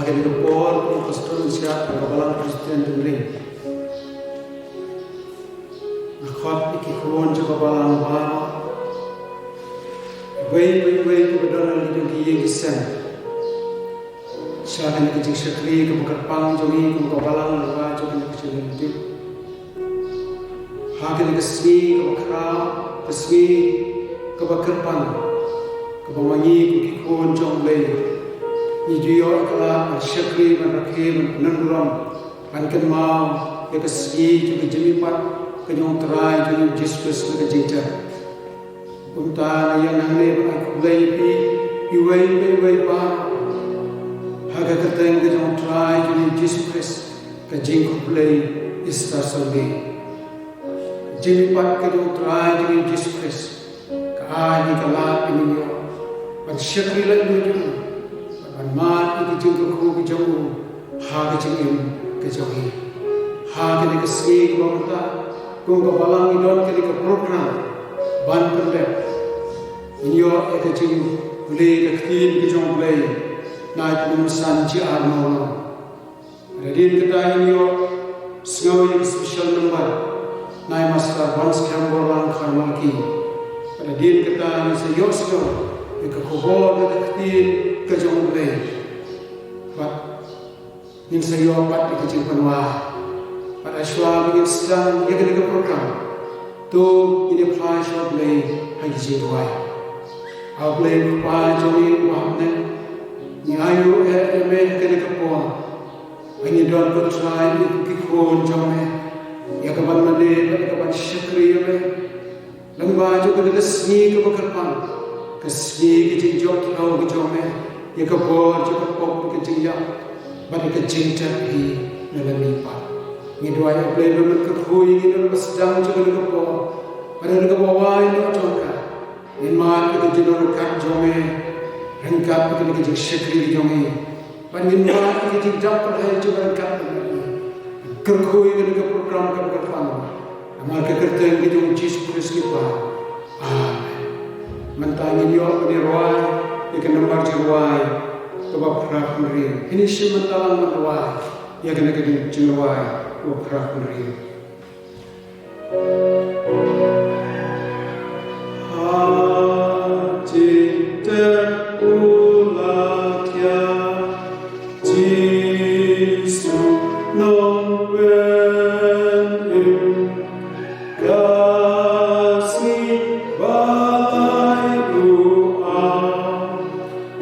Hagen ke por pastor siap kabalan Kristen dendring. Akhwat iki kuon je kabalan ba. Wei kebenaran di yang kisan. Siakan ke jikshakri ke bukarpang jomi ke kabalan ba jomi ke jelenjuk. Hagen ke smi ke bakram ke smi ke bakarpang ke bawangi ke kuon jom lei. Ni jual kelah syakri menakhir menenduram pankan mau ya kesegi juga jemipat kenyong terai kenyong Yesus ke jingja unta yang hane aku lay iway ba haga keteng kenyong terai kenyong Yesus ke jingku lay istar soldi jemipat kenyong terai kenyong Yesus ke ahi kelah ini yo pan syakri lagi Mat itu jengkel ku jauh, hagi jengim kejauhi, hagi ni kesegi ku kita, ku kebalang idon ke program, ban pendek, inyo eka jeng boleh kekin kejauh boleh, naik pemesan ciar malam. Radin kita inyo sengawi yang special number, naik master once kambolang karmalki. Radin kita ini seyok seyok, eka kubur kekin kejauh boleh, pat nin sayo pat ikicing panwa, pat aswa begin sedang ia kena program, tu ini flash of boleh ikicing tuai, au boleh pa joni wahne, ni ayu eme kena kepuan, ini don bertrai ikikron jome, ia kapan mande, kapan syakri eme, lembah juga kena kesni kebakarpan, kesni ikicing jok au kejome. Ya kebor juga pop kecing yang pada kecing cari dalam lipat. Ni dua yang boleh dalam kekhui ni dalam sedang juga dalam kebor. Pada dalam kebor ini macamkan. Ni mat kita jenor kat jome, rengkat kita kecing syakri jome. Pada ni mat kita dapat hai juga rengkat. Kekhui dalam program keberkatan. Amal kekerjaan kita Yesus Kristus kita. Amen. Mentang ini orang berwai. Ikan nampak jeruai, kebab kerak menerim. Ini si mentalang meneruai, ia kena kena jeruai, kebab kerak menerim. Hati terulatnya, Yesus nombenim, kasih balai doa. You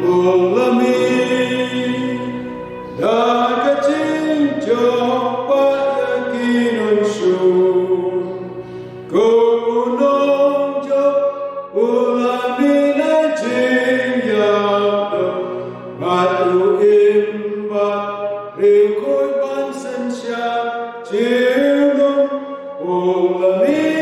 ulami dakacing coba yakin unsur gunung jok ulami najing yaudah batu imbat rikoi ban sensya cilung ulami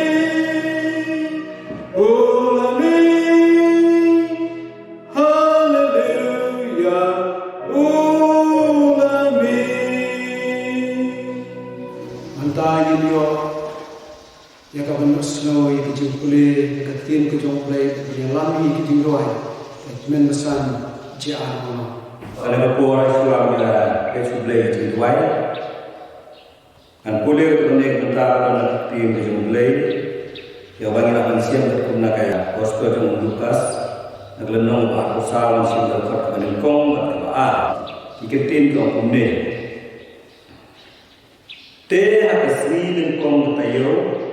snow yang dijempuli ketin kejongplay yang lami kejinggoy men besan jian Allah ada keluar sulam ya kejongplay kejinggoy dan boleh untuk mentar dan tim kejongplay ya bagi akan siang berguna kayak hospital yang Lukas naglenong ba usal siang berkat menengkong ba iketin ko umne te hakasri nengkong tayo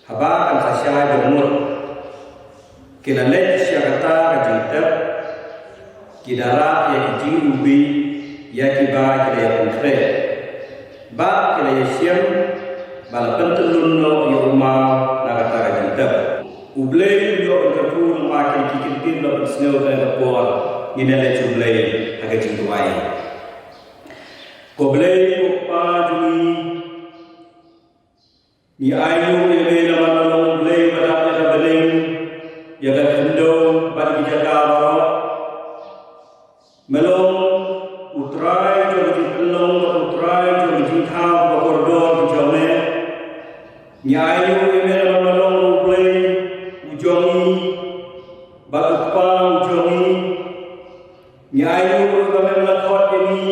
Haba kan sasyai berumur Kila lek syakata kajintap Kidara ya kiji ubi Ya kiba kila ya penkre Ba kila ya syam Bala pentelun no ya umau Nagata kajintap Ublay yo berkerku Nemakin kikintin lo pensnew kaya kapor Nina lek ublay Aga jingkuai Koblay upa jumi Ni ayu ya lawan blay pada ya beling ya kendo pada jaga baro melong utrai jo di pelong utrai jo di thang bakordor jome ni ayu ya lawan blay ujongi bakpa ujongi ni ayu kami melakot ini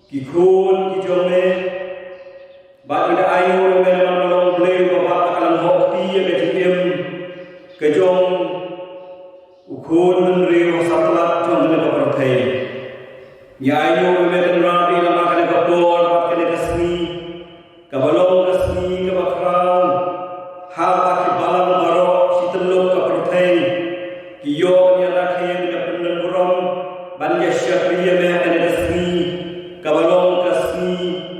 kikun kijome Bagi da ayu memang belum boleh bawa akan hoki ya kejim kejong ukun menri wasatlat jong ne berthai ya ayu memang rabi lama kene kapor kene kasmi kabalong kasmi ke bakram hal ki balang baro sitelok ka berthai kiyo ni rakhe ni pendan buram ban ya syakriya me kene kasmi kabalong kasmi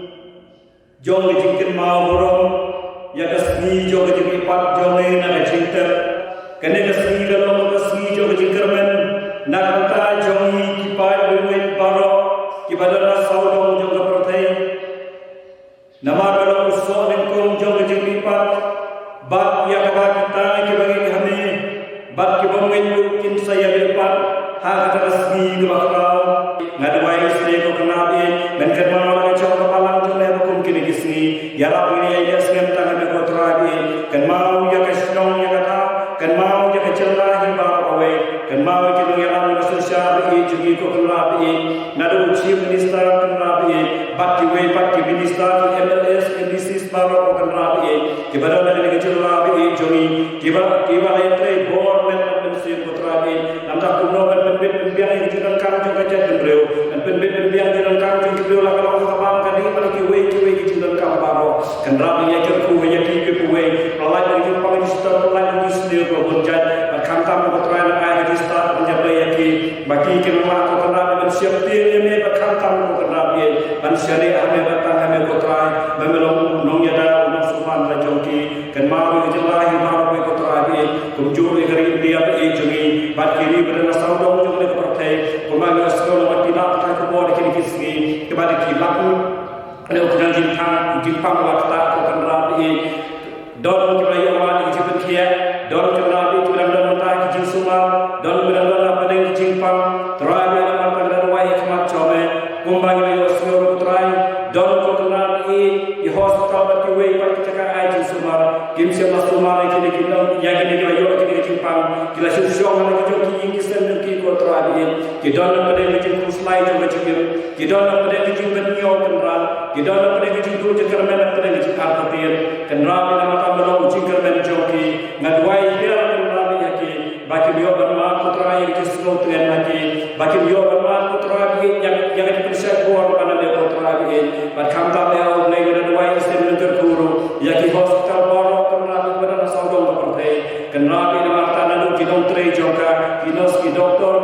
Jom dijingkir mau borong, ya kasmi jom dijingkir pat jom na kejingkir, kene kasmi dalam kasmi jom dijingkir men, nak kata jom kipai berwin baro, kibadana saudong jom kepertai, nama dalam usok lengkong jom dijingkir pat, bat ya kaba kita kibagi kami, bat kibongin mungkin saya berpat, hak kasmi kebakau, ngadwai istri ko kenabi, men kerana lagi jom kepalang jom kini kisni ya rabbi ya sengam tangan ko trabi kan mau ya kasnong ya kata kan mau ya kecelahi ba awe kan mau kino ya lam masusya bi jugi ko rabi nadu chief minister kan rabi bakki we bakki minister MLS NDC baro kan rabi ke badal lagi kecelahi jogi kiba letre board men administration ko trabi namda kuno kan pembiang yang kan juga jadi beliau dan pembiang yang kan juga beliau lah kalau kapal kan ini bagi we kan rabi ya kerku ya kiku we Allah yang paling start Allah yang sendiri ko bonjat berkantam ko try na ay di start menjaga ya ki bagi kenama ko kan rabi bersiap dia me berkantam ko rabi ban syariah me batang me ko try memelong nong ya da nong suman la joki kan mau ya jelahi mau ko rabi kumjur gari dia be jogi bakiri berna saudong jogi ko pertai ko ma asro la tidak ta ko bo kini kisni kepada kilaku kalau kita jimpang waktu ko kan rabi don kita yawan dijibut kia don kan rabi kita dan mentah kijing sumar don berada apa dengan jimpang terabi nama kan wai khmat chome kumbang yo syor putrai don ko kan rabi di hospital bati we pak cakap ai jing sumar kim sia masumar kini kita ya kini yo kini jimpang kila syusyong ana kijo ki ingisen ki ko terabi kidon apa dengan jing kuslai jo jing kidon apa dengan jing benyo kan rabi kita nak pergi jumpa jengker men pergi jumpa artian kenrabi nama kamelong jengker men joki ngadwai dia kenrabi yaki bagi dia bermak putra yang kisno dengan lagi bagi dia bermak putra yang dipersiap buat pada dia putra lagi berkam tak dia oleh ngadwai istri terkuru yaki hospital baru kenrabi pada saudong seperti kenrabi nama tanah kita tre joka kinos ki doktor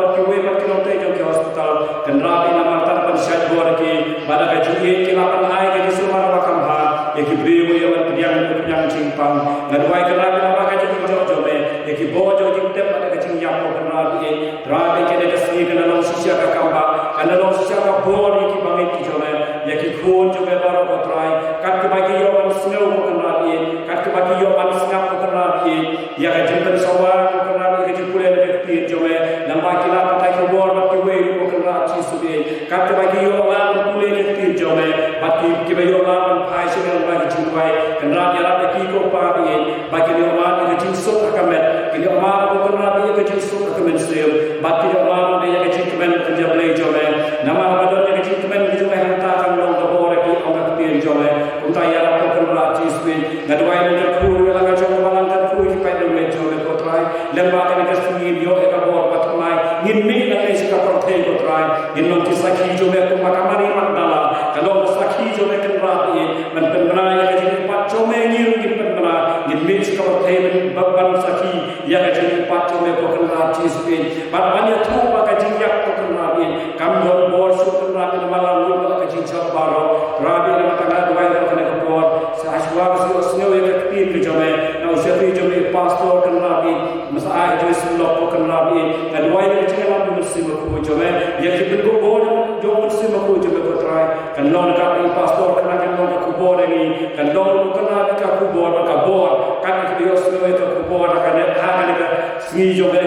sini kena long sisia ka kamba kena long sisia ka bor ki bangit ki jome ya ki khon jome baro ko trai kat ke bagi yo man snow ko kena bi kat ke bagi yo man snap ko kena bi ya ka jimpen sawa ko kena bi ke jipule le ki jome lamba kila patai ko bor ba ki we ko kena chi su bi kat ke bagi yo la pule le ki jome ba ki be yo la man phai se le ba ki chu wai kena ya la ki ko pa bi ba ki yo ma ke jin so ka met ki yo ma ko kena bi ke jin so ka men se ba ki yo ma ne ya ke jin men ke jable jome nama ba do ya ke jin men ke jome hanta kan long ko bor ki on ka bi jome kum ta ya la ko kena chi su bi ngadwai ne ku la ga jome ba lan ka ku ki pa do me jome ko trai lemba ka ne ka su ni yo e ka bor ba tmai ngin me na ke ka ko the ko trai ngin long ki sa ki jome ko ma ka mari man dala ka long sa ki jome kan ra bi man pen bana ya ke jin pa jome ngin ngin pen bana ngin me ka ko the man ba ban sa ki ya ke jin pa jome ko kan ra chi su bi ba ban ya thu ba ka jin yak ko kan ra bi kam don bor su kan ra bi ma la lu ka jin cha ba ro ra bi na ka na dwai ro kan ko bor sa ashwa su sno ya ka pi ki jome na se pi jome pastor kan ra bi masa ai jo su lo ko kan ra bi na dwai ne chi la bi si ma ko jome ya ki bin ko bor jo mo si ma ko jome ko trai kan lon ka bi pastor kan kan lon ka ko bor ni kan lon ko kan ra ka ko bor ka bor kan ki yo su no ko bor ka ne ha ka sni jome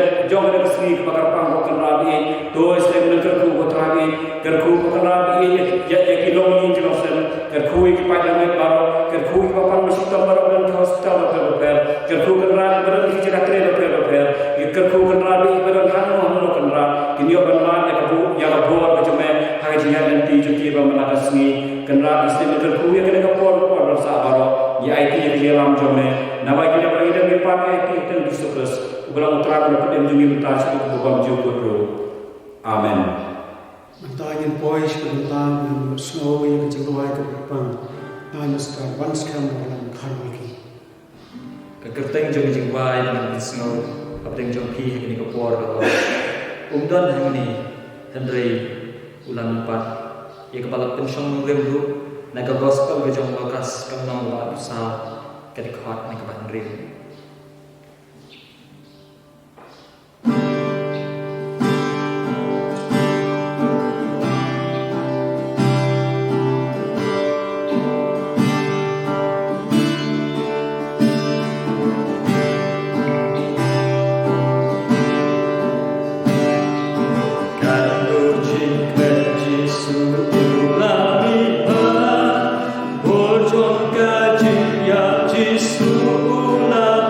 sni ka ka pang ko kan ra bi to se ne ka ko trai bi kan ko kan ra bi ya ki long ni ki lo sen kan ko ki pa ja me baro kan ko ki pa pa mi ta baro kan hospital ko per kan ko kan ra baro ki jira kre lo per kan ko kan ra bi baro kan no kan ra ki yo ban ma ne ka bu ya ka bor ko jome ha ji ya den ti ju ki ba ma ka sni kan ra bi se kan ko ya ka por sa baro ya ai ti ki lam jome na ba ki ne ba ida mi pa ai ti ten di sukus ulang tra ko ko dem ju mi ta su ko ba ju ko ro amen. Mantayin boys pantang snow yang jengwai ke pang nanya sekar one scam dalam karmaki. Kekerteng jeng bai dengan snow abdeng jong pi ini ke por kalau umdan ini Henry ulang 4 ia kepala pensong remru naga gospel ke jong lokas kamnong wa bisa kedikhat naga Henry. Jesus,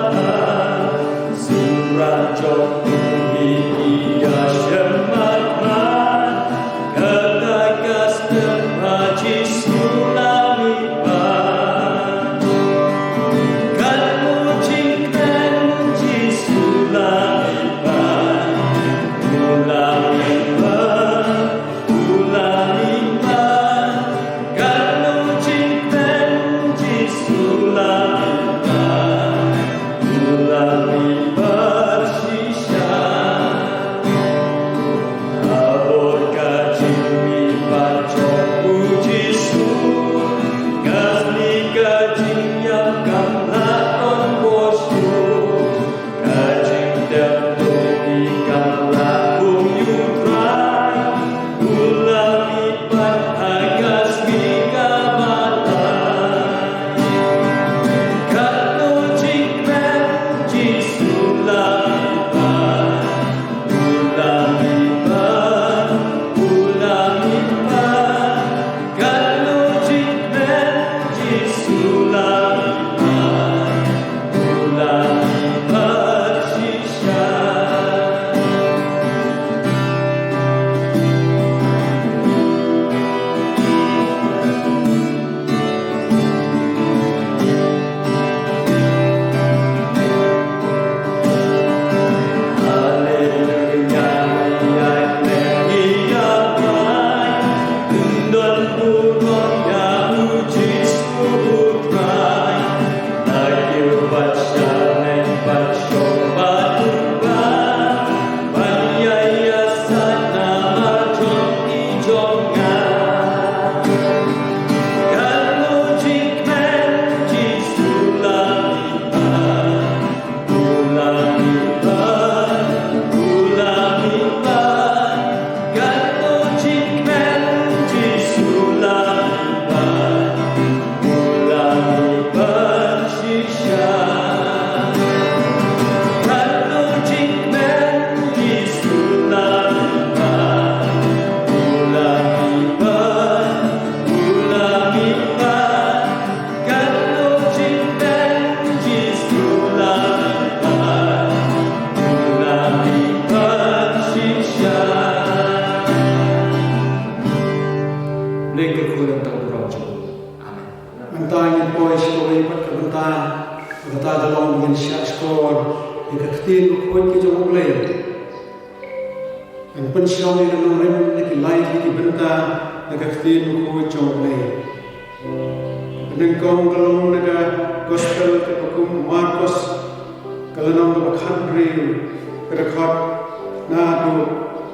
oi ki jong ble an pen siang ni no rem ni ki lai ki benta na ka tin ko jong ble nang kong kalong na ka gospel ka kum Marcos kalanong ka country ka khat na do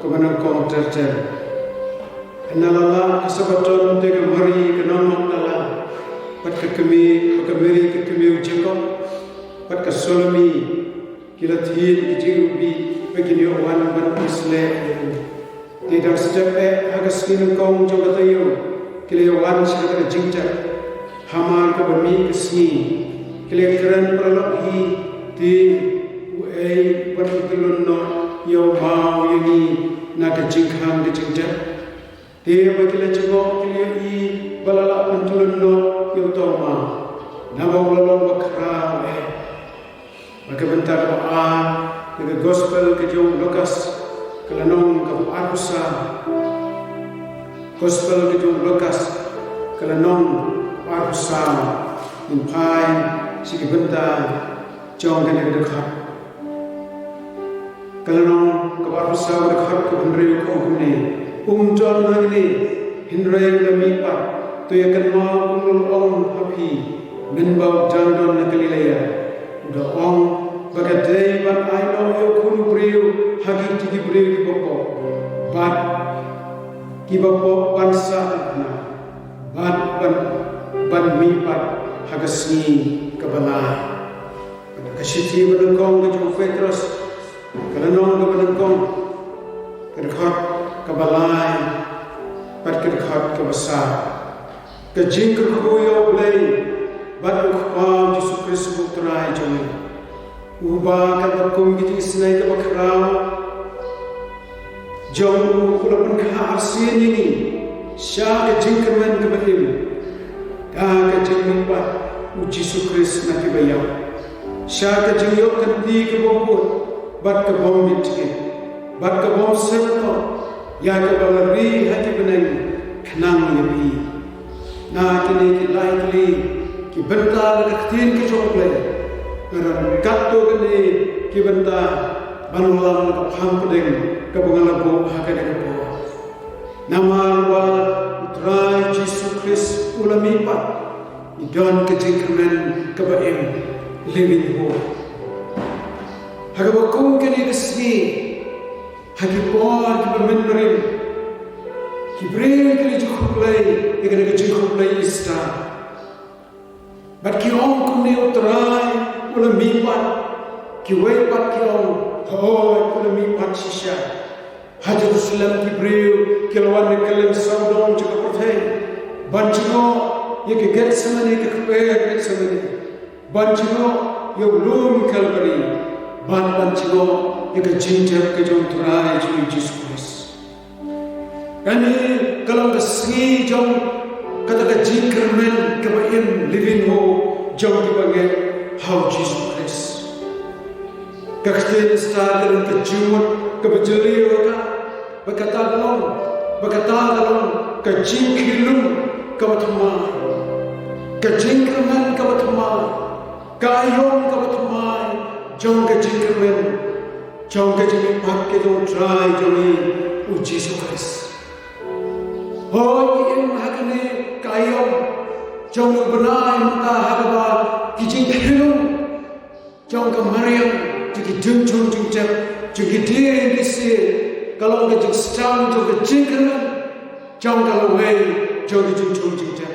ka manang kong church Nalala kasabaton te ka mari ka namang nala pat ka kameri ka kami ujiko pat ka solmi kilathin ki jirubi pagini owan ban isle te dar sejak hagas kinung kong jong tayo kile owan sa ka jingja hamar ka bami kasni kile kran pralok hi ti uai pat kilun no yo mau yini na ka jingkham de jingja Dia bagi cengok kili i balala pentulun no yo toma nama ulalong bakra maka bentar doa dengan gospel ke jong Lukas kelanong ke Arkusa gospel ke jong Lukas kelanong Arkusa impai si bentar jong kene dekat kelanong ke Arkusa dekat ke bendri ko kumni John Hagni, Hindray Lamipa, to Yakanma, Ong Happy, Minbao Jandon Nakalilaya, the Ong, Bagaday, but I know you couldn't brew, Hagi to the brew Gibopo, but Gibopo, Bansa, but me, but Hagasni, Kabala, Kashiti, but the Gong, the Joe Fetros, Kalanon, the Gong, the Hot. Kabalai, but ke khat ke besar, ke jingkar kuyo blay, but ukam Yesus Kristus utrai jami, ubah ke bakum gitu isnai ke bakrau, jom ukulapan ke arsin ini, syah ke jingkar men ke bakim, dah ke jingkar bat, Yesus Kristus nak bayau, syah ke jingyok kanti ke boput, bat ke bom bitkin, bat ke bom serta. Ya kebalari hati benang kenang yabi. Na kini kilai kili ki bentar lektin ke coklai. Kerana kato kini ki bentar banulang ke paham pedeng ke bengalabu hakane ke po. Nama wa utrai Yesus Kristus ulami pat. Idon ke jingkemen ke baim living ho. Hagabakum kini kesni. Hagi por ki bermenrim ki bring ki jukuplay ikane ki jukuplay ista bat ki on kumne utrai ula mipat ki wei pat ki on hoy ula mipat shisha hajar Jerusalem ki bring ki lawan kelem saudon juga perthai banjino ye ki get samani ki kwer get samani banjino ye ulum kalbari banjino Ika jinjab ke jom turai jui Yesus Kristus. Kani kalau kesini jom kata ke jingkermen ke baim living ho jom dipanggil how Yesus Kristus. Kakten star dalam kejumut ke bejeli waka berkata dalam ke jingkilum ke batumai ke jingkermen ke batumai ke ayom ke batumai jom ke jingkermen Jom ke jami pakai dong try jami uji sukses. Oh ini hakne kayom jom benai mata hagaba kijing helum jom ke Maryam jadi jung jep jadi dia disi kalau ke jing stam jom ke jingkeran jom kalau way jom ke jung jep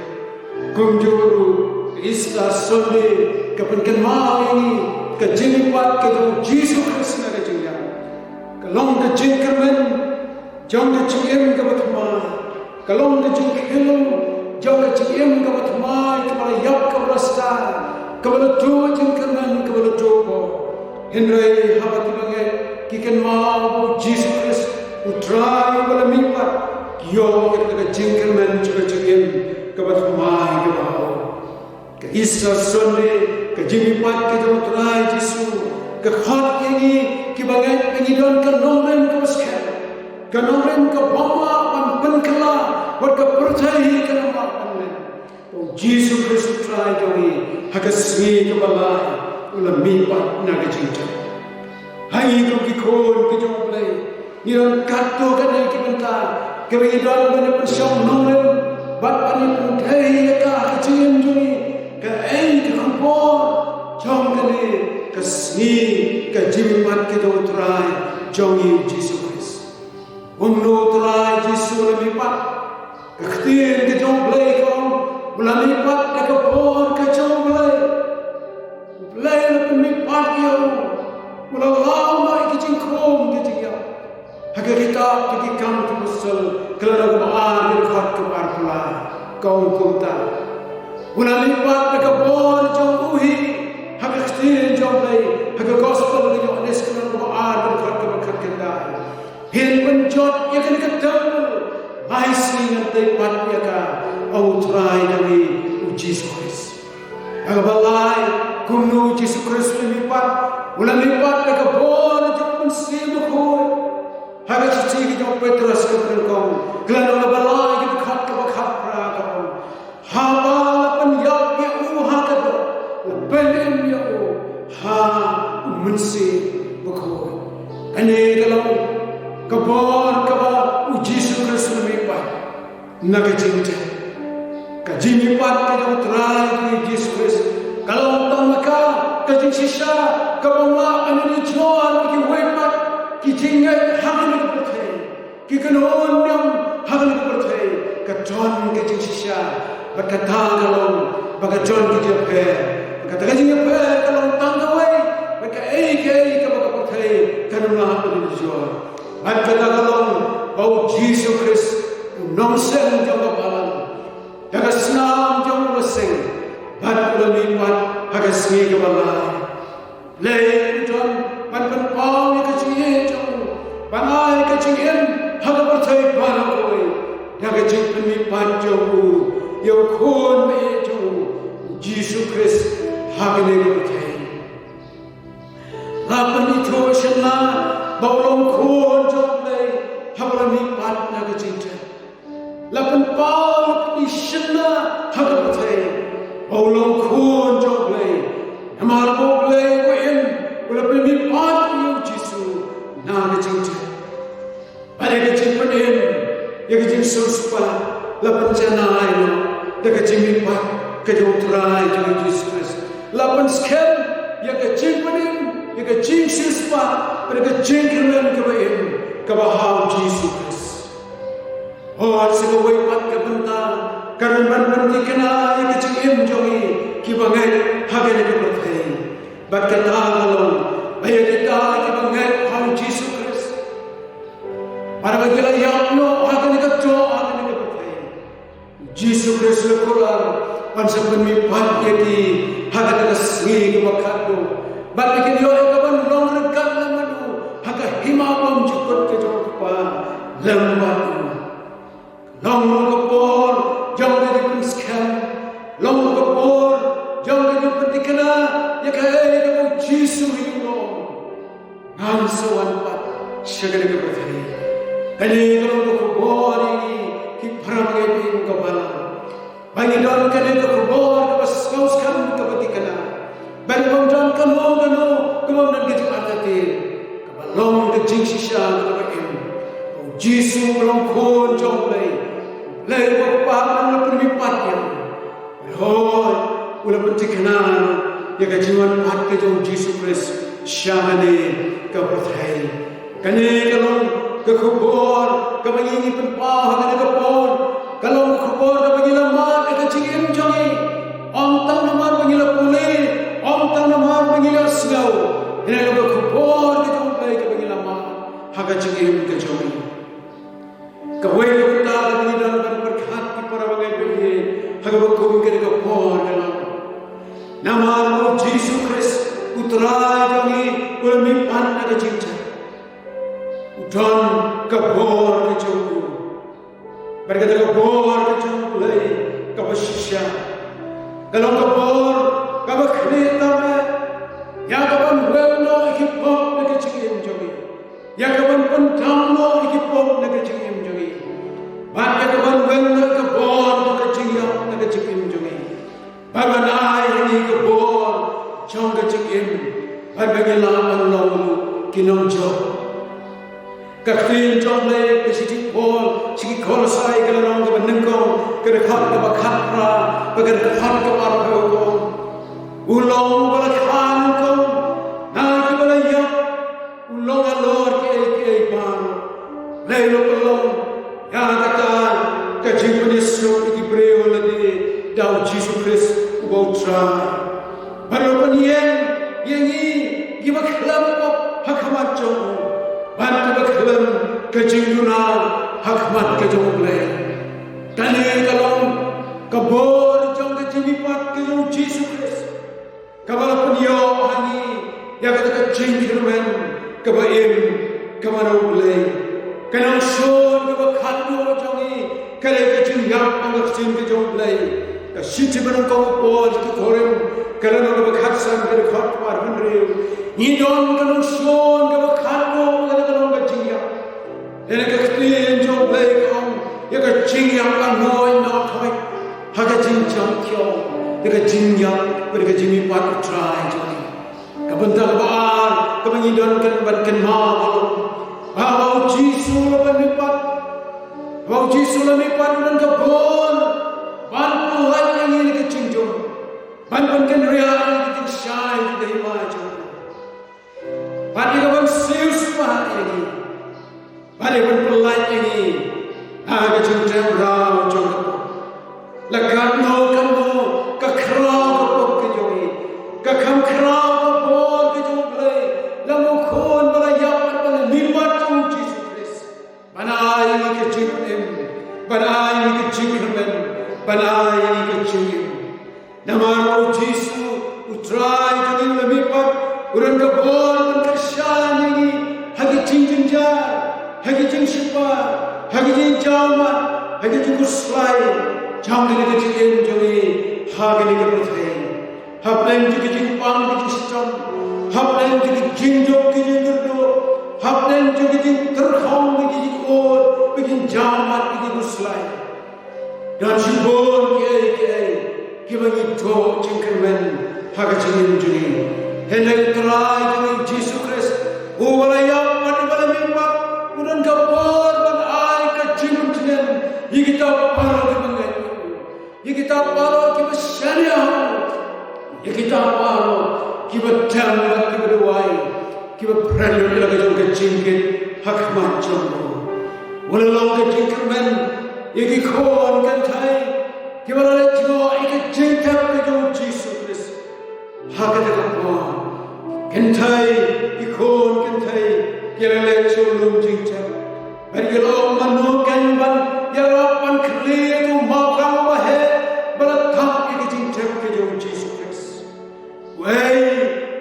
kumjuru Isla Sunday ke penkenma ini ke jing pat ke dong Yesus Kristus na ke Kalong ke jingkermen, jom ke ciem ke batmai. Kalong ke jingkelum, jom ke ciem ke batmai. Kepala yap ke berasta, kepala dua jingkermen, kepala dua. Henry habat ibangai, kiken mau Yesus Kristus utrai kepala mimpat. Yo ke jingkermen juga ciem ke batmai ke bawah. Ke Isra Sunday, ke jimimpat ke jom utrai Yesus. Ke khat ini kibangai pengidon ke nomren ke basket ke nomren ke bama pan penkela buat ke percaya ke nama panlen oh Yesus Kristus try kami hakas swi ke balai ulam mimpat naga cinta Hai ko ki khôn ki jong play. Ni ron kat to ka nei ki benta. Ke wi don ban pen song nong ren. Bat ani pen thei ka ka chim juni. Ka ai ka khpo jong ka ni ka sni ka jim mat ki do trai jong yi Jesus Christ. Uno trai Jesus le mi pat. Ka khtin ki jong play ko. Bulan mi pat ka por ka jong play. Play le pen mi pat yo. Walau lama ikicing krom ikicing ya, haga kita pergi kam tu besar, kalau berdoa berkat kepada Allah, kau kumta. Walau lipat mereka bor jauh uhi, haga kristin jauh lagi, haga gospel jauh nes kalau berdoa berkat kepada kita. Hin penjot ia kena ketemu, laisi nanti pat ia ka, au try dari Jesus Christ. Haga balai kumnu Jesus Christ lipat. Ulang lipat mereka bor jauh pensil berkoi. Haga cici jauh Petrus kepada kau. Kelana lebalai kita kat kebakat kau. Haba pen yak ya haka do. Lebelim ya ha mensil berkoi. Ane kalau kebor keba Jesus Kristus lipat. Naga cinta. Kaji lipat kita terai Jesus Kristus. Kalau tak maka kajing sisa kabangla anu jual ki wepat ki jingai hagan ki perthai ki kanon yang hagan ki perthai ka jon kajing sisa bakata galong baka jon ki jepe bakata kajing jepe kalau tanggawai baka ai ka baka perthai kanona anu jual bakata galong bau Jesus Christ nongsen jong balan daga snam jong leseng ban ulami pat haga smi ke balai le jon ban ban pau ke chie jong ban ai ke chien haga perthai ban koi daga jing pemi pat jong yo khon me jong Jesus Christ haga ne perthai lapan itu shna baulong khon jong le haga ni pat naga jing lapan pau ni shna haga perthai Baulong khôn cho play, amar bo play ko in, wala pa mi pat yung Jisu na ngajing jen. Pare ngajing panin, yung ngajing suspa, lapan jana ayo, ngajing mi pat, kajong try yung Jesus Christ. Lapan skem, yung ngajing panin, yung ngajing suspa, pare ngajing kirman kabain, kabahaw Jesus Christ. Oh, sa kaway pat kabanta, karon man panti kana yang kecil jogi kibangai hagen ke perthai bat kata galong bayar kita kibangai hal Jesus Christ para bagila yang no hagen ke jo hagen ke perthai Jesus Christ lekolar pansa pemi pat yaki hagen ke sgi ke bakado bat bikin yo ke ban long rekan lamadu haga himapam jukut ke jo pa lambat long ke por jauh dari penskam, long kepor, jauh dari pentikana, ya kaya kamu Jisu hidup, ngam sawan pat, segala keberkatan. Kali kalau kepor ini, kiprah mengapain kepala, bagi don kali kepor, kepas kauskan kepentikana, bagi bangdan kamu nan kecil atatir, kebalong kecil sisa kepain, Jisu belum kon jauh lagi. Lai bapa nak pergi patnya, hoi, ulah pentingkan, ya kajian pat ke jauh Jesus Christ, syahane kepercayaan. Kini kalau kekubur, kebangi pempah, kena kebur, kalau kekubur kebangi lamar, kecingin jangi, om tang lamar bangi lapuli, om tang lamar bangi lasgau. Ini kalau kekubur ke jauh lagi kebangi lamar, haga cingin ke jangi. Kawai kita lagi dalam berkat para bagai beli, hagawa kau kena kepor dalam nama Jesus Christ putra kami ulami panah kecinta, dan kepor kejauh, berkata kepor kejauh lagi kebasisya, kalau kepor kabakhlita me, yang kapan weno ikipop negecingin jogi, yang kapan pentamo ikipop negecingin jogi. Maka kawan wena kebor negecingin negecingin jogi. Babanai ini kebor jong negecingin. Berbagi laman lalu kinong jo kaktin jom le kesiti pol sigi kol sai kalanong ka benengkong ka khat ka bakhat ra ka khat ka par ko ulong bala khan ko na ki bala ya ulong alor ke pan le lo pelong ya kata ka jiwan Yesu ki breo le de dau Jesus Christ ubau tra balo panien yengi gibaklam ko hakamat jo ban baklam ka jinguna hakamat ka jo le tani kalong kabor jong ka jinipat ka jo Jesus Christ kabala punyo hani ya ka jingrumen ka baim ka mano le kanang son ka bakhatno jongi kale ka jingyam ang sin ka jo le ka sinti banang ko pol ki korem kalano ka bakhatsan ka khat par hanre ni don kanang son ka bakhatno ka kanang ka jingyam ene ka klien jo le kong ya ka jingyam ka noi no khoi ha ka jingyam kyo ya ka jingyam ka jimi pat try jo ka banta ka baar ka mangi don kan ma Bau Jisu la banipat, bau Jisu la mipat dan kabon, ban puhat yang ini kecinggung, ban kan real yang kita syai kita imaju, ban ikawan sius pahat ini, ban ikawan pelat ini, aga cinta rau jong, lagat no kamu kakrau kapok kejongi, kakam krau kapok kejong play, lamu kon balayap lipat Jesus Christ. Banai ke jingem, banai ke jingmen, banai ke jingem. Nama Yesu utrai jadi lipat, urang kabor kersyan ini, hagi jingem jar, hagi jing sipa, hagi jing jama, hagi jing kuslai, jam ini ke jingem jadi hagi ini ke perthai. Haplen jadi jing pang jadi sistem, haplen jadi jing jok jadi gerdo. Hapnen juga jing terhong bagi jikor, bagi jamat bagi muslai. Dan syukur ki bagi to jingkermen haga jingin jini. Hendak terai jini Jesus Christ. Ubalaya mani balamimpak udan kapor ban ai ka jinun jinen. Yikita paro ki bangai. Yikita paro ki besyariah. Yikita paro ki betam ki berduai. Kiba perlu lagi jong kecingkit hak macam, walau kecingkirman, iki kawan kantai, kiba lagi jong iki cingkap kejong Jesus Christ, hak ada kawan, kantai ikon kantai, kiba lagi jong cingkap, bagi lo manukan ban, ya lapan kali tu makan wahai, beratak iki cingkap kejong Jesus Christ, wahai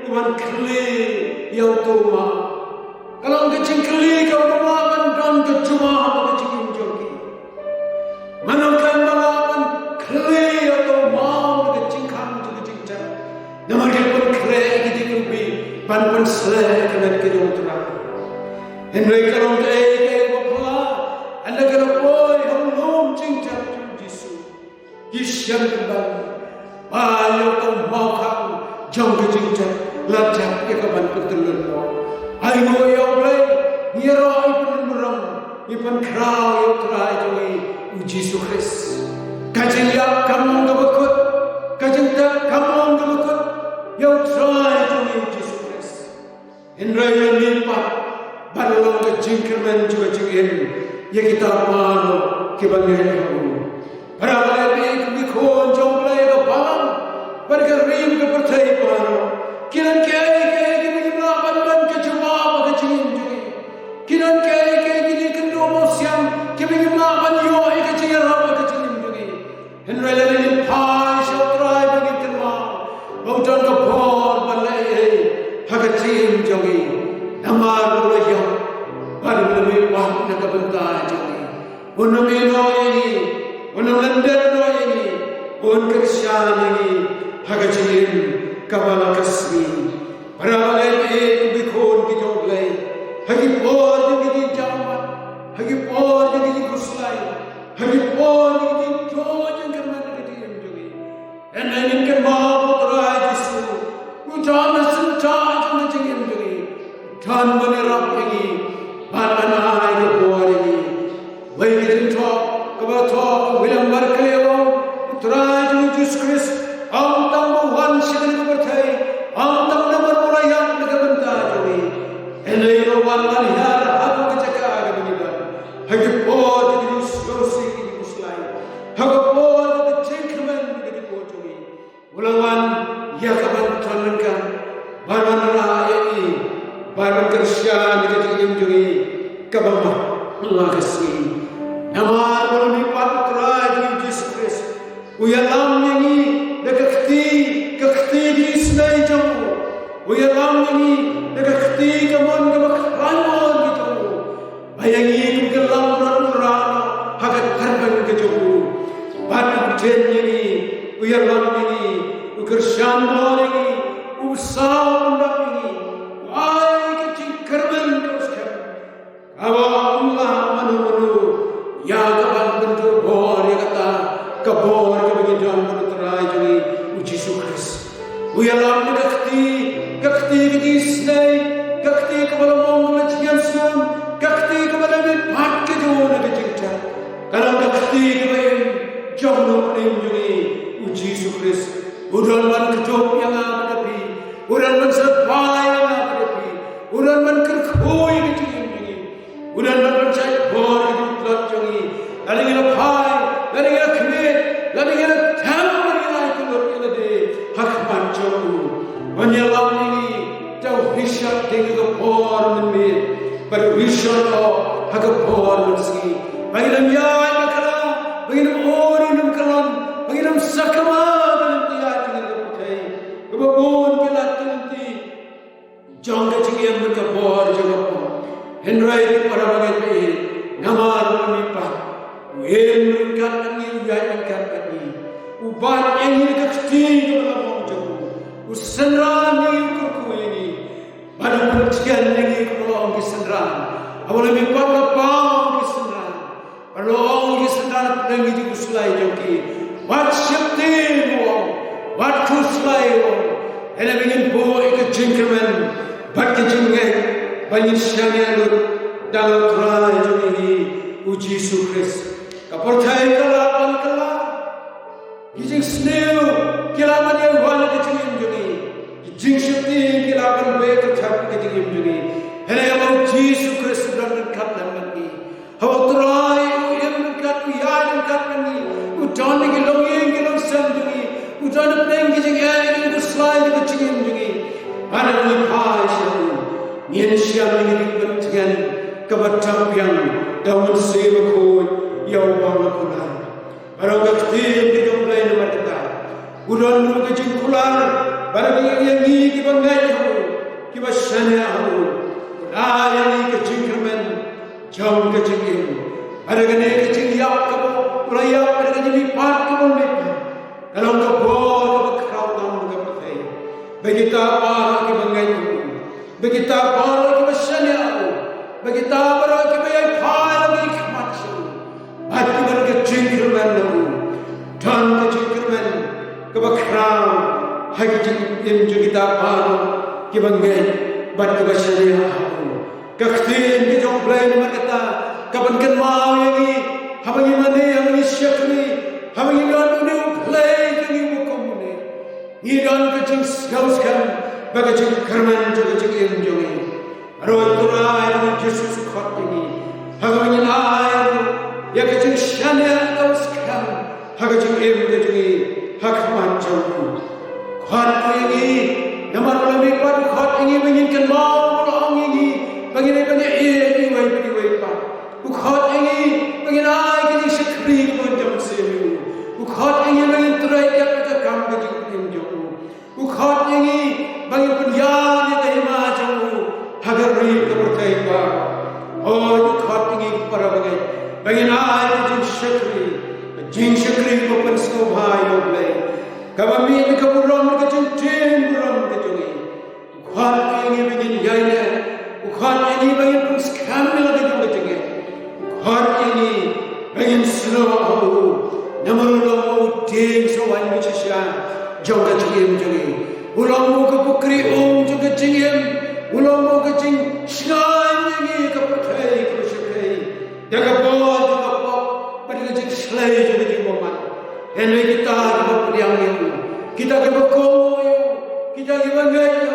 uman kali. Yang tuma, kalau kecing keli kau melawan dan kecuma apa kecing joki, manakan melawan keli atau mau kecing kamu tu kecing cat, nama dia pun keli kita kumpi, pan seleh kena kejauh terang. Henry kalau kei bapa, anda kalau boy hulum cing cat Yesus, Yesus kembali, ayo kau mau kamu jauh kecing cat. Lajak ke kapan pertelur lo. Ayo yang lain, nira ipan merang, ipan kerau yang terai joi Jesus Christ. Kajian yang kamu ngabekut, kajian tak kamu ngabekut, yang terai joi Jesus Christ. Hendra yang lipat, baru ke jingkerman juga jingin, yang kita malu kebanyakan kamu. Para lelaki mikon jom lelaki kebalang, bergerim ke percaya baru. Kiran kaya gini melakukan kejumah kecingin juga. Kiran kaya gini kendo mosiam kini melakukan yo kecingin apa kecingin juga. Henry lelaki pai syatrai bagi terma. Bautan kapor balai kecingin juga. Nama boleh yo baru lebih pah nak bentar juga. Unam ini, unam London ini, un kersian ini kecingin. Kabala kasmi, para lelaki bikon kita belai, hagi por jadi jamat, hagi por jadi kuslai, hagi por jadi jodoh kerana kita yang jadi. Anda ini kemau terai Yesus, ucapan senjata yang jadi. Tuhan William Markeleo, Utraj Jesus Christ, Tam Wan Shidan Kubertai, Tam Namar Murayam Nagabanta Joni, and Leo Wan Manihar, Habu Jaka, Hagapod, the Slosi, the Muslai, Hagapod, the gentleman, the Potumi, Ulawan, Yakaban Tanankan, Barmanara, Barman Christian, the Injury, Kabama, Lagasi, Namar, Patra, Jesus Christ, we are longing the Kakti is Najamu, we are longing the Kakti, Kamon, the Makran, Bayangi, the Lamra, Hagat Karban Kajamu, Batu Jenny, we are longing, Ukarshan Morning, Usaw. Allah manu ya kaban bentuk bor ya kata kabor kebagian John berterai jadi Jesus Christ. Uyalam gakti kisnai gakti kepada mongol cian sam gakti kepada mempat kejuan kecilnya. Kalau gakti kepada John pening jadi Jesus Christ. Udan man kejob yang ada di, udan man serpai yang ada di, udan man kerkoi kecil. Udan berpercaya bor itu telah jangi. Lalu kita pai, lalu kita kemit, lalu kita tahu kita itu berkata hak macam. Menyelam ini jauh hisap dengan bor menmit, berhisap hak bor mensi. Baginam ya makala, baginam orang namkalan, baginam sakama dalam tiada dengan berpercaya. Kebun kita nanti jangan kecil mereka bor jangan. Henry para bagai namar menipa, uhen mereka ni uyan mereka ni, ubat yang ini kecil dalam mungkin, usenran ni ukurku ini, baru percikan lagi kalau usenran, awal menipa lapang usenran, baru usenran pergi di usulai joki, wat syaitan wong, wat usulai wong, hendak ingin buat kejengkeman, bat kejengkeman. Banyak syariat dalam kerajaan ini uji Kristus. Kapercaya kelapan kelak, kijing snew kelapan yang wana kecingin juni, kijing syuting kelapan baik tercap kecingin juni. Hanya yang mau Yesus Kristus dan dekat dengan ini. Hawa terai yang dekat yang dekat ini. Udan yang kilong sen juni, udan yang kijing yang berselai kecingin juni. Ada melipai syariat. Yang siapa yang berjalan kebetulan yang dalam sebuah yang bangkulan. Barang kecil kita mulai nama kita. Udan dulu kecil kular. Barang yang ini kita mengajar, kita syariah. Yang ini kecil kerman jauh kecil ini. Barang ini kecil yang kamu mulai yang barang ini part kamu lepas. Kalau kebor kerau dalam kebetulan. Begitu apa kita mengajar. Begitu baru kita syariah, begitu baru kita yang paling macam, hati kita kejengkeman dan kejengkeman kebakran, hati yang kita baru kita mengai, batu kita syariah, kektin kita jomblay mereka, kapan kan mau yang ini, habang mana yang ini syakri, habang ini orang play yang ini bukan ini, ini orang kejeng gauskan. Bagaimana kerana juga jadi enjoy. Arwah Tuhan yang Yesus kuat ini. Hagapnya lain. Ya kecil syariat kau sekarang. Hagapnya ibu jadi hak macam. Kuat ini. Nama lebih kuat kuat ini menginginkan mau orang ini. Bagaimana ini wajib pak. Kuat ini bagaimana kita sekali macam semu. Kuat ini bagaimana terakhir kita kamu jadi enjoy. Kuat ini bagi penjara yang macam hagar ri kepercayaan. Oh, khat ini para bagi naik jin syakri bukan sobhai oblay. Kami keburan kecil buran kecil. Khat ini bagi jaya. Khat ini bagi penskam lagi juga kecil. Khat ini bagi slow. Namun ting sowan macam jauh kecil jadi. Ulang ke pukri juga cingin, ulang ke cing selain ini kepercayaan kepercayaan. Jaga bawah juga pada cing selai jadi di momen. Henry kita berdiam itu, kita berkomo itu, kita berbangai itu,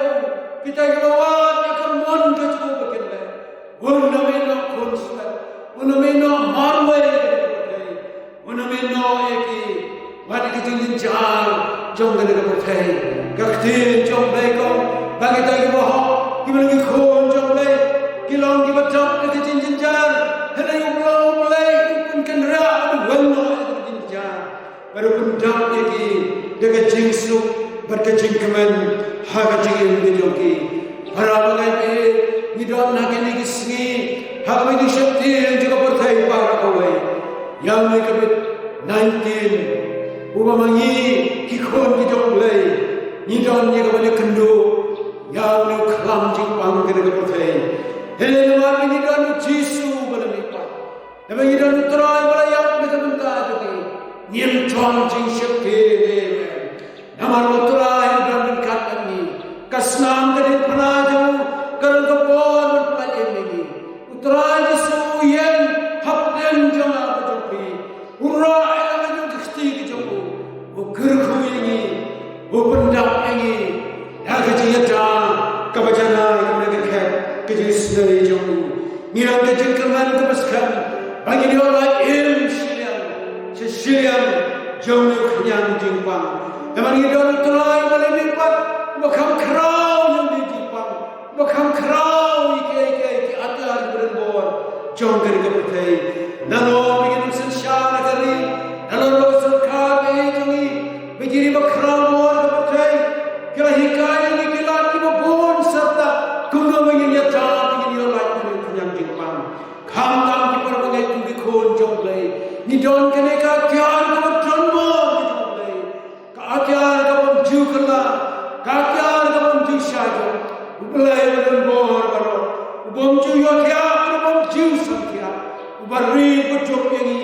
kita berwat ikan mon kecuali bekerja. Unameno konstan, unameno marway, unameno eki, mari kita jinjar, jom kita berkai, kakti jom leko, bagi kita bohong, kita lagi kon jom lek, kilong kita jom kita jinjar, hendak ulang mulai, pun kenderaan wano kita jinjar, baru pun jom eki, dekat jingsuk, berkejingkeman, hagajing ini joki, para pengai Nidon nak ini kisni, hak ini syakti yang juga bertai para kawai. Yang ni COVID-19, umamangi kikon kijong lay. Nidon ni kawai kendu, yang ni kelam jingpang kena bertai. Hele luar ini nidon Jisu berlipat. Nama nidon terai berayap kita minta jadi. Niem cuang jing syakti ni. Nama lu terai nidon kat ini. Kasnam kena pernah jauh. Kalau kebon berpelajar ini, utara Yesus yang hapden jangan berjumpa, urai yang berjumpa kesti berjumpa, ukerku ini, upendap ini, dah kecil dah, kebajana yang mereka kat kecil sendiri jumpa, ngilang kecil keman kebaskan, bagi dia orang sesiam, jauh kenyang jumpa, namun dia orang terai boleh lipat, bukan kerau yang dijumpa. Bukan kerau ike atar berenbor jom kari kepertai nalo bikin urusan syara kari nalo urusan kari kami begini berkerau bor kepertai kira hikai ini kira kita bon serta kuno begini nyata begini orang lain yang jingpang kamtam di perbangai tubi kon jom lay ni don kene ka tiar ka jom jom lay ka tiar ka bom jukla ka tiar ka bom jishajo Ulai berenbor baru, ubom cium tiap, ubom cium setiap, ubari berjumpa ini,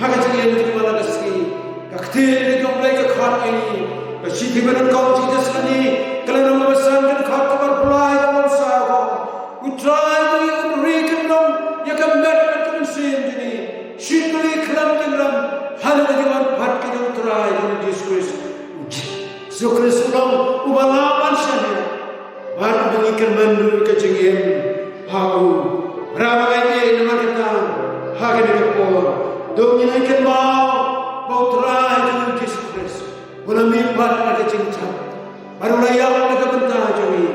hakat yang terima lagi, kaktir yang mulai kekhawat ini, kasih beren kau tidak sekali, kalau nama besar dan kau kabar pulai dalam saham, utrai beri ubari kendom, yang kemet berteman sim ini, syukuri kelam kelam, hal yang pat kita utrai dengan Yesus, syukuri sulam ubalaman syahir. Baru mengikat mandu kecingin, hagu. Berapa kali nama kita hagen kepor. Dongin ikan bau terai dengan Yesus. Bulan mimpat nak kecingcat. Baru layak nak bentar jami.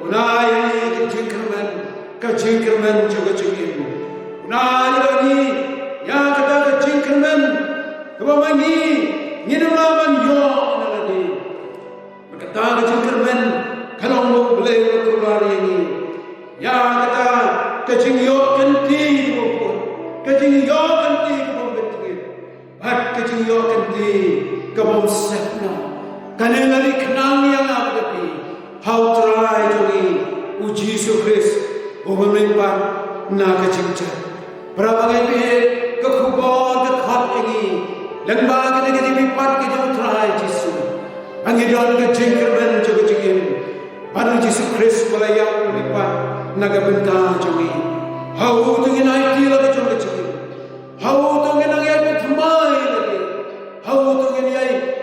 Unai ini kecingkerman juga kecingin. Unai lagi yang kata kecingkerman. Kebamangi ni namaman yo naladi. Berkata kecingkerman. Kalau mau beli keluar ini, ya kata kecingyo kenti bukan, kecingyo kenti kebom betul, bat kecingyo kenti kebom sepna, karena lari kenang yang apa tapi, how try joni uji sukres, umumimpan na kecingcat, berapa kali kekubur kekhawat ini, lembah kita dipipat kita try jisu, angin kecingkerman juga kecingin. Pada Yesus Kristus melayang melipat naga bentang jami. Hau tu ngenai kila kecil kecil. Hau tu ngenai ayat bertemai lagi. Hau tu ngenai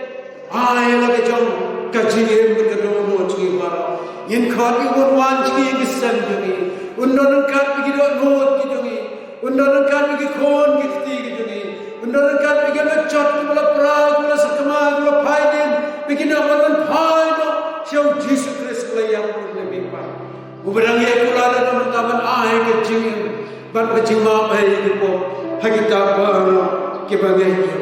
ayat lagi jam kecil berkedong ciri bara. Yang kaki berwan ciri kesan jami. Undan kaki begitu not jami. Undan kaki begitu kon kiti jami. Undan kaki begitu macam kepala perang, kepala sekemar, kepala paiden. Begitu orang paiden. Siapa Yesus Kristus yang lebih baik. Uberang ia kula dan teman-teman ayat kecil, berkecil mapai itu, hakikat baru kebagai itu.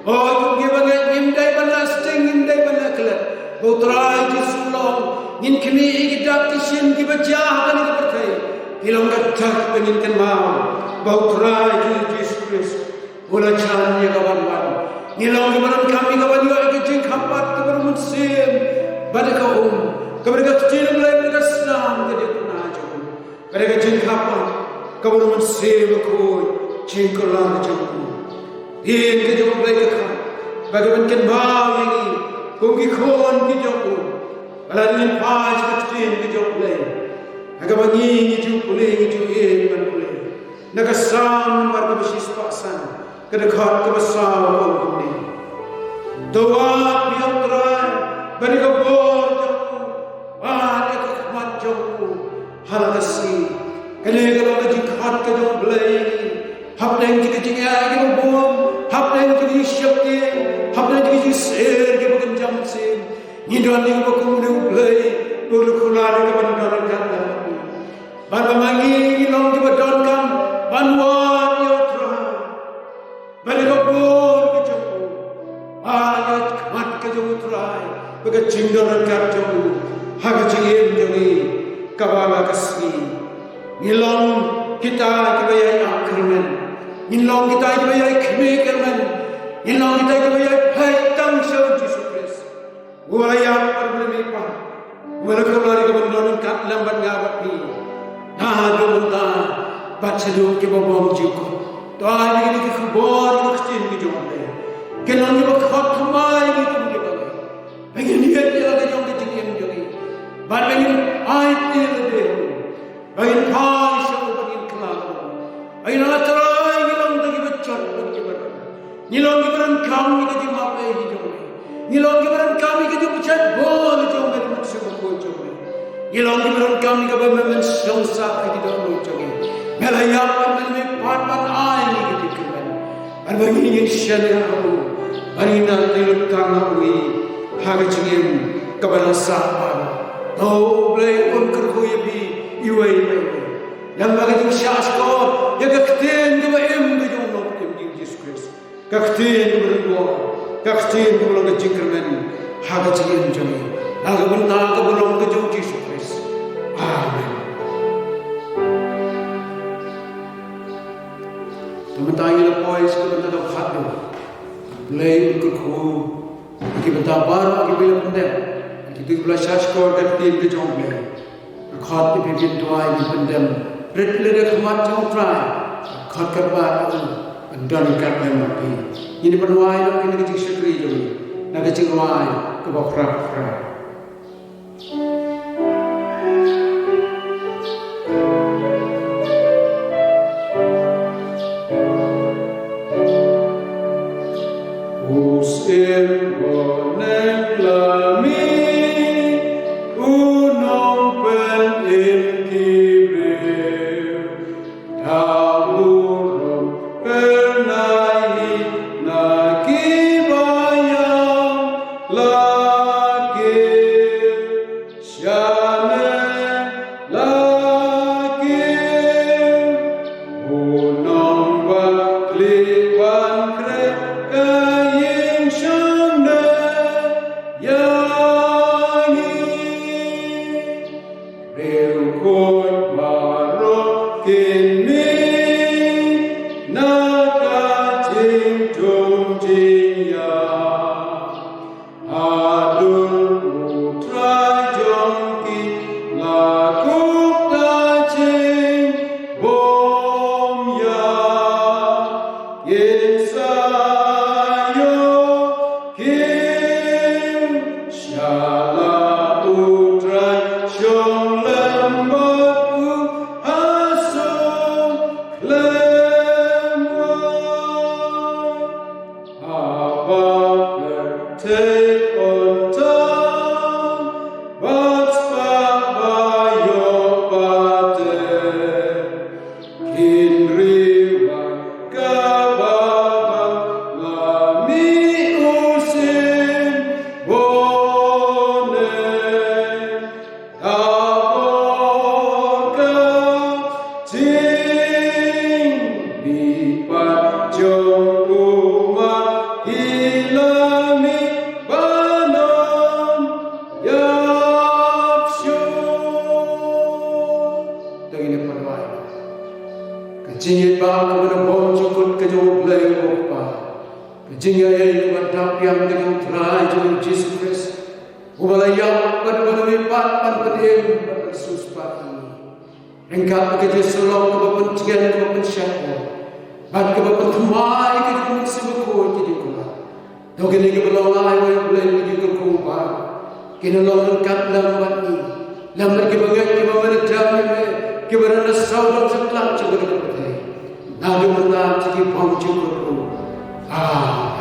Oh, kebagai indai balasting, indai balaklat. Bauterai Yesus long, in kini kita kisin kibajah kan itu berkai. Hilang kacak penginkan mau. Bauterai Yesus Kristus, bola cannya kawan-kawan. Hilang kemarin kami kawan juga kecil kapat kepada musim. Pada kaum, kepada kecil mulai mereka senang jadi penajam. Pada kecil kapan, kamu mensih berkoi, cingkulah jemput. Dia kejauh mulai kekal. Bagaimana kembang ini, kongkikon kejauh. Kalau ini pas kecil kejauh mulai. Agak bangi kejauh mulai kejauh boleh. Nagasam warga bersih paksan. kedekat kebesar kau ini. Doa piutrai beri kebor jauh, ada kekmat jauh, hal kasih. Kalau kejikat kejauh belai, hab yang jika kebom, hab yang jika syakti, hab yang jika ser kebukan jam sen. Nidon yang berkumpulan belai, berkular kebandaran kata. Bapa mangi long kebadonkan, banwan piutrai, beri kebor kejauh. Ayat mat kejauh terai, bagai cinggaran kejauh, haga cingin jauhi, kabala kasih. Nilong kita kebayai akhirman, nilong kita kebayai kemikerman, nilong kita kebayai haitang syawal Yesus Kristus. Walayak perbelimipah, walakulari kebandonan kat lambat ngabak ni. Nah gemunta, baca dulu kebabam jiku. Doa ini kekebor kecil kejauh. Kenal ni berkat kemai gitu dia bagi. Bagi niat dia lagi jauh ketinggian jadi. Bagi ayat dia lebih. Bagi pai syau bagi kelak. Bagi nak terai nilang lagi becot bagi badan. Nilang kibaran kami kerja mapai hijau. Nilang kibaran kami kerja becot bol hijau bagi manusia berkocok. Nilang kibaran kami kerja mensongsak lagi dalam hijau. Melayapan melipat air gitu kan. Bagi ini syariah. Arina tilut kangawi haga cingim kabala sahabat. Oh boleh pun kerhuya bi iway iway. Yang bagi tu syasko ya kakten tu em tu jom nak em Yesus Kristus. Kakten tu berdua, kakten tu belum kecingkerman haga cingim jami. Haga bentar tu belum kejauh Yesus Kristus. Amin. Teman-teman yang lepas sebentar dah hadu. Mulai berkuku, kita bertabar, kita bila pendem, kita bila syashkor dan tim ke jom mulai. Akhat di pimpin tuai di pendem, berbeda kemat jom try, akhat kerbat itu, dan ikat mati. Ini penuai nak kena kecik syukri jom, nak kecik wai kebakrak. Nah, dia menang, jadi panggung Amen.